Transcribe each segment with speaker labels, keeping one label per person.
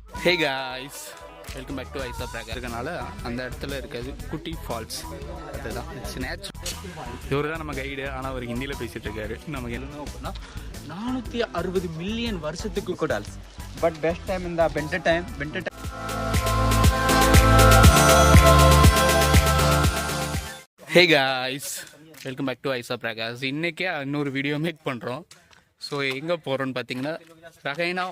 Speaker 1: Hey guys, welcome back to ஐசா பிராக். இருக்கனால அந்த இடத்துல இருக்கிறது குட்டி ஃபால்ஸ். அதுதான் இட்ஸ் நேச்சுரல். இவர் தான் நம்ம கைடு. ஆனால் அவர் ஹிந்தியில் பேசிகிட்டு இருக்காரு. நமக்கு என்ன அப்படின்னா 460 மில்லியன் வருஷத்துக்கு
Speaker 2: crocodiles. But best time in the winter time.
Speaker 1: Hey guys, welcome back to ஐசா பிராக். இன்றைக்கே இன்னொரு வீடியோ மேக் பண்ணுறோம். ஸோ எங்கே போகிறோன்னு பார்த்தீங்கன்னா ரகைனா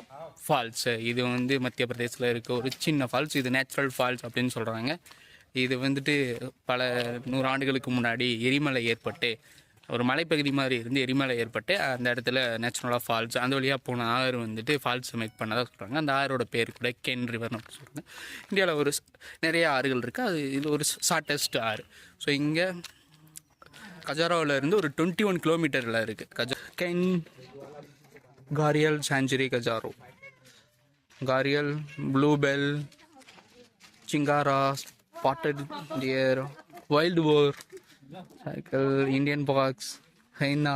Speaker 1: ஃபால்ஸ். இது வந்து மத்திய பிரதேசில் இருக்க ஒரு சின்ன ஃபால்ஸ். இது நேச்சுரல் ஃபால்ஸ் அப்படின்னு சொல்கிறாங்க. இது வந்துட்டு பல 100 ஆண்டுகளுக்கு முன்னாடி எரிமலை ஏற்பட்டு, ஒரு மலைப்பகுதி மாதிரி இருந்து எரிமலை ஏற்பட்டு அந்த இடத்துல நேச்சுரலாக ஃபால்ஸ், அந்த வழியாக போன ஆறு வந்துட்டு ஃபால்ஸ் மேக் பண்ணதாக சொல்கிறாங்க. அந்த ஆறோட பேர் கூட கென் ரிவர்னு அப்படி சொல்கிறாங்க. இந்தியாவில் நிறைய ஆறுகள் இருக்குது. அது இது ஒரு ஷார்ட்டஸ்ட் ஆறு. ஸோ இங்கே கஜாராவில் இருந்து ஒரு 21 கிலோமீட்டரில் இருக்குது Ken gharial sanctuary Khajuraho, gharial, blue bull, chinkara, spotted deer, wild boar, சைக்கிள், Indian fox, hyena,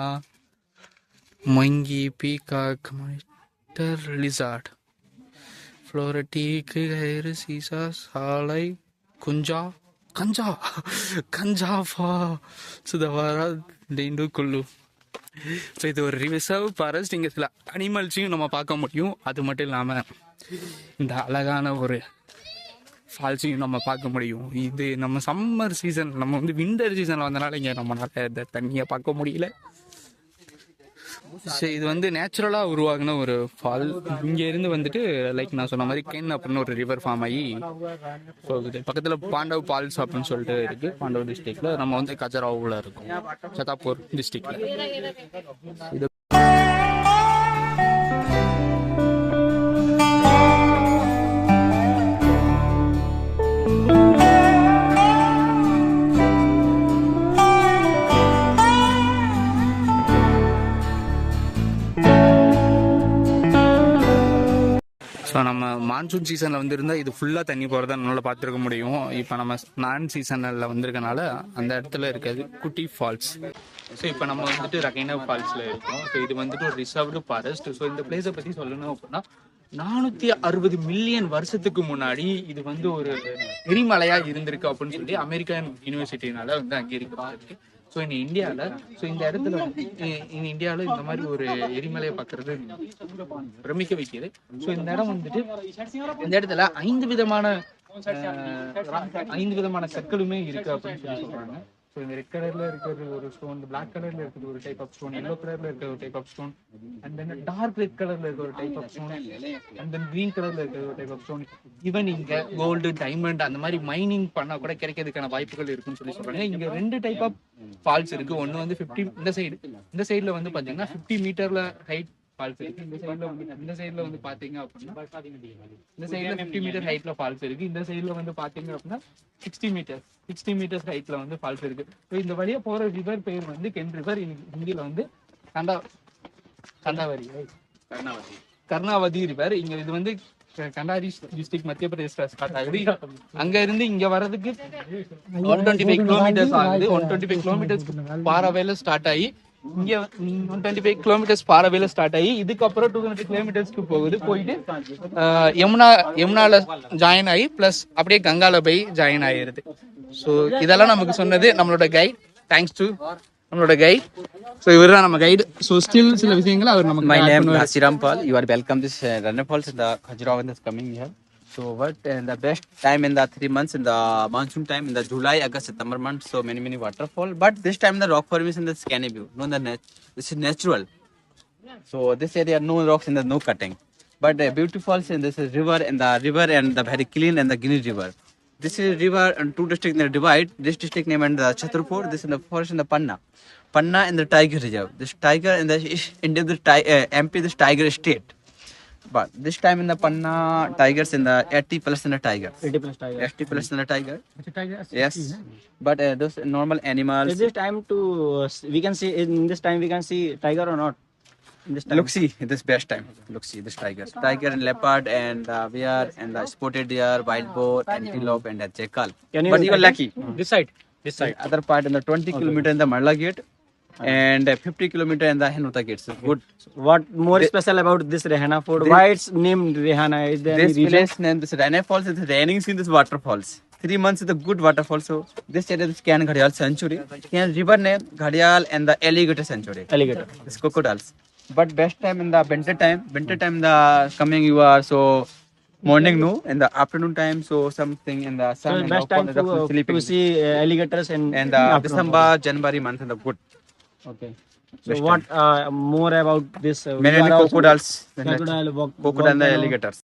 Speaker 1: monkey, peacock, monitor, lizard, ஃப்ளோரட்டிக், ஹைரு, சீசா, சாலை, குஞ்சா, கஞ்சாஃபா, சுதவாரா, டெண்டு, குல்லு. ஸோ இது ஒரு ரிசர்வ் ஃபாரஸ்ட். இங்கே சில அனிமல்ஸையும் நம்ம பார்க்க முடியும். அது மட்டும் இல்லாமல் இந்த அழகான ஒரு ஃபால்ஸையும் நம்ம பார்க்க முடியும். இது நம்ம சம்மர் சீசன், நம்ம வந்து விண்டர் சீசனில் வந்தனால இங்கே நம்மளால் இந்த தண்ணியை பார்க்க முடியல. ஸோ இது வந்து நேச்சுரலாக உருவாகின ஒரு ஃபால். இங்கேருந்து வந்துட்டு லைக் நான் சொன்ன மாதிரி கென் அப்படின்னு ஒரு ரிவர் ஃபார்ம் ஆகி போகுது. பக்கத்தில் பாண்டவ் ஃபால்ஸ் அப்படின்னு சொல்லிட்டு இருக்குது. பாண்டவ் டிஸ்ட்ரிக்டில். நம்ம வந்து கஜராவில் இருக்கோம், சதாப்பூர் டிஸ்ட்ரிக்டில். இது ஸோ நம்ம மான்சூன் சீசனில் வந்துருந்தால் இது ஃபுல்லாக தண்ணி போகிறத நம்மளால் பார்த்துருக்க முடியும். இப்போ நம்ம நான் சீசனில் வந்திருக்கனால அந்த இடத்துல இருக்கிறது குட்டி ஃபால்ஸ். ஸோ இப்போ நம்ம வந்துட்டு ரகைனா ஃபால்ஸில் இருக்கோம். ஸோ இது வந்துட்டு ஒரு ரிசர்வ்டு ஃபாரஸ்ட். ஸோ இந்த பிளேஸை பற்றி சொல்லணும் அப்படின்னா 460 மில்லியன் வருஷத்துக்கு முன்னாடி இது வந்து ஒரு எரிமலையாக இருந்திருக்கு அப்படின்னு சொல்லி அமெரிக்கன் யூனிவர்சிட்டினால வந்து அங்கீகரிக்கப்பட்டிருக்கு. ஸோ இந்த இடத்துல இந்த மாதிரி ஒரு எரிமலையை பார்க்கறது பிரமிக்க வைக்கிது. ஸோ இந்த இடம் வந்துட்டு இந்த இடத்துல 5 விதமான கற்களுமே இருக்கு அப்படின்னு சொல்லி சொல்றாங்க. ஸோ இந்த ரெட் கலர்ல இருக்கிறது ஒரு ஸ்டோன், பிளாக் கலர்ல இருக்கிறது ஒரு டைப் ஆஃப் ஸ்டோன், எல்லோ கலர்ல இருக்கிற ஒரு type of stone, and then dark red கலர்ல இருக்கிற ஒரு type of stone, and then green கலர்ல இருக்கிற ஒரு டைப் ஆஃப் ஸ்டோன். ஈவன் இங்க கோல்டு, டைமண்ட் அந்த மாதிரி மைனிங் பண்ணா கூட கிடைக்கிறதுக்கான வாய்ப்புகள் இருக்குன்னு சொல்லி சொல்றாங்க. இங்க 2 டைப் ஆஃப் ஃபால்ஸ் இருக்கு. ஒன்னு வந்து 50 இந்த சைடுல வந்து பாத்தீங்கன்னா 50 மீட்டர்ல ஹைட் ஃபால்ஸ் இருக்கு. இந்த சைடுல வந்து பாத்தீங்க அப்படின்னா இந்த சைடுல 50 மீட்டர் ஹைட்ல ஃபால்ஸ் இருக்கு. இந்த சைடுல வந்து பாத்தீங்க அப்படின்னா 60 மீட்டர்ஸ் ஹைட்ல வந்து ஃபால்ஸ் இருக்கு. ஸோ இந்த வழியா போற ரிவர் பேர் வந்து கென் ரிவர். ஹிந்தியில வந்து கர்ணாவதி ரிவர். இங்க இது வந்து கண்டாரி டிஸ்ட்ரிக்ட் மத்திய பிரதேச ஸ்டார்ட் ஆகுது. அங்க இருந்து இங்க வர்றதுக்கு 125 கிலோமீட்டர்ஸ் ஆகுது. 125 கிலோமீட்டர்ஸ் பாராவேல ஸ்டார்ட் ஆகி இங்க 125 கிலோமீட்டர்ஸ் பாராவேல ஸ்டார்ட் ஆகி இதுக்கப்புறம் 200 கிலோமீட்டர்ஸ்க்கு போயிட்டு யமுனால ஜாயின் ஆகி பிளஸ் அப்படியே கங்கால போய் ஜாயின் ஆயிருது. ஸோ இதெல்லாம் நமக்கு சொன்னது நம்மளோட கைட். தேங்க்ஸ் டு நம்மளோட கைட். ஸோ இவர் தான் நம்ம கைடு. ஸோ ஸ்டில் சில விஷயங்கள் அவர் நமக்கு.
Speaker 2: My name is Siram Paul. You are welcome this runner falls in the Khajuraho is coming here. So what the best time in the 3 months in the monsoon time in the July, August, September months. So many waterfall. But this time the rock formation the scanny view. No, this is natural. So this area no rocks in the no cutting. But the beautiful in this is river and the very clean and the green river. This is river and 2 districts in the divide. This district named the Chhatarpur. This in the forest in the Panna in the tiger reserve. This tiger in the India, MP, this tiger state. But this time in the Panna tigers in the 80 plus in the tiger. 80 plus in the tiger. Yes. But those normal animals.
Speaker 3: Is this time we can see in this time we can see tiger or not?
Speaker 2: Look, see this best time. Look, see this tiger and leopard and bear and the spotted deer, wild boar, antelope and the jackal. But you are lucky.
Speaker 3: This side.
Speaker 2: Other part in the 20 kilometer in the Marla gate. and 50 kilometer in the Henota Gates. Good.
Speaker 3: What more special about this Rehana Fort? Why it's named Rehana? Is there
Speaker 2: This
Speaker 3: any reason?
Speaker 2: place named this Rane Falls is raining in this waterfalls. 3 months is a good waterfall. So this area is Can Ghadial Sanctuary. Can river name Ghadial and the Alligator Sanctuary.
Speaker 3: Alligator.
Speaker 2: It's crocodiles. But best time in the winter time. Winter time the coming you are so morning no in the afternoon time so something in the sun
Speaker 3: So
Speaker 2: and
Speaker 3: best
Speaker 2: the
Speaker 3: time
Speaker 2: sleeping.
Speaker 3: to see alligators in
Speaker 2: And
Speaker 3: afternoon.
Speaker 2: December January month in the good.
Speaker 3: Okay. So what more about this?
Speaker 2: Many
Speaker 3: you are also-
Speaker 2: crocodiles.
Speaker 3: Crocodile walk.
Speaker 2: Crocodile and the
Speaker 3: volcano.
Speaker 2: alligators.